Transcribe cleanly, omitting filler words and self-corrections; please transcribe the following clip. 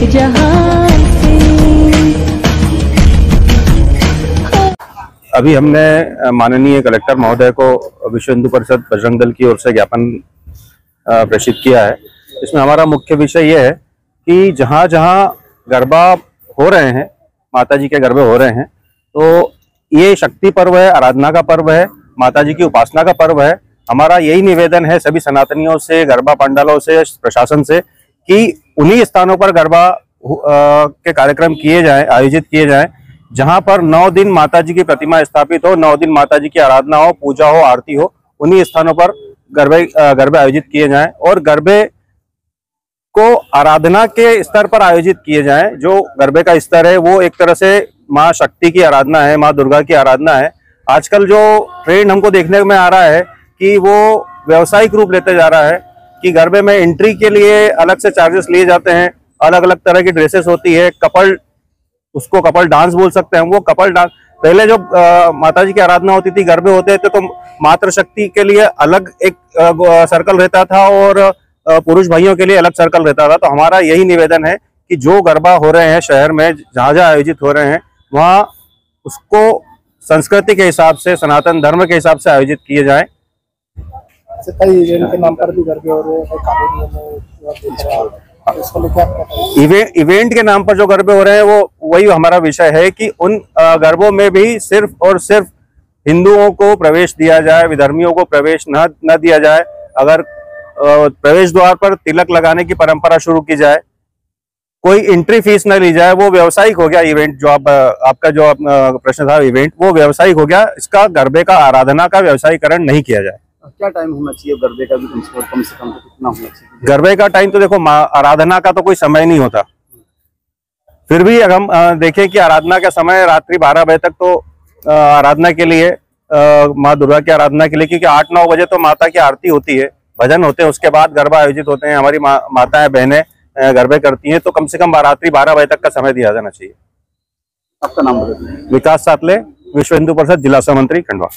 जहां से। अभी हमने माननीय कलेक्टर महोदय को विश्व हिंदू परिषद बजरंग दल की ओर से ज्ञापन प्रेषित किया है। इसमें हमारा मुख्य विषय यह है कि जहाँ जहाँ गरबा हो रहे हैं, माता जी के गरबे हो रहे हैं, तो ये शक्ति पर्व है, आराधना का पर्व है, माता जी की उपासना का पर्व है। हमारा यही निवेदन है सभी सनातनियों से, गरबा पंडालों से, प्रशासन से, कि उन्हीं स्थानों पर गरबा के कार्यक्रम किए जाएं, आयोजित किए जाएं, जहां पर 9 दिन माता जी की प्रतिमा स्थापित हो, 9 दिन माता जी की आराधना हो, पूजा हो, आरती हो। उन्हीं स्थानों पर गरबे आयोजित किए जाएं और गरबे को आराधना के स्तर पर आयोजित किए जाएं। जो गरबे का स्तर है वो एक तरह से माँ शक्ति की आराधना है, माँ दुर्गा की आराधना है। आजकल जो ट्रेंड हमको देखने में आ रहा है कि वो व्यवसायिक रूप लेते जा रहा है कि गरबे में एंट्री के लिए अलग से चार्जेस लिए जाते हैं, अलग अलग तरह की ड्रेसेस होती है, उसको कपल डांस बोल सकते हैं। वो कपल डांस पहले जो माता जी की आराधना होती थी, गरबे होते थे, तो मातृ शक्ति के लिए अलग एक सर्कल रहता था और पुरुष भाइयों के लिए अलग सर्कल रहता था। तो हमारा यही निवेदन है कि जो गरबा हो रहे हैं शहर में, जहाँ जहाँ आयोजित हो रहे हैं, वहाँ उसको संस्कृति के हिसाब से, सनातन धर्म के हिसाब से आयोजित किए जाएं। कई इवेंट के नाम पर भी गरबे हो रहे हैं, इवेंट के नाम पर जो गरबे हो रहे हैं, वो वही हमारा विषय है कि उन गरबों में भी सिर्फ और सिर्फ हिंदुओं को प्रवेश दिया जाए, विधर्मियों को प्रवेश न दिया जाए। अगर प्रवेश द्वार पर तिलक लगाने की परंपरा शुरू की जाए, कोई एंट्री फीस न ली जाए, वो व्यावसायिक हो गया इवेंट। जो आपका जो प्रश्न था इवेंट, वो व्यावसायिक हो गया। इसका गरबे का, आराधना का व्यावसायिकरण नहीं किया जाए। क्या टाइम होना चाहिए गरबे का भी, कम से कम कितना होना चाहिए? गरबे का टाइम तो देखो, आराधना का तो कोई समय नहीं होता। फिर भी अगर हम देखें कि आराधना का समय रात्रि 12 बजे तक, तो आराधना के लिए, माँ दुर्गा की आराधना के लिए, क्योंकि 8-9 बजे तो माता की आरती होती है, भजन होते हैं, उसके बाद गरबा आयोजित होते हैं। हमारी माताएं बहनें गरबे करती हैं, तो कम से कम रात्रि 12 बजे तक का समय दिया जाना चाहिए। आपका नाम बताइए। विकास सातले, विश्व हिंदू परिषद जिला सहमंत्री, खंडवा।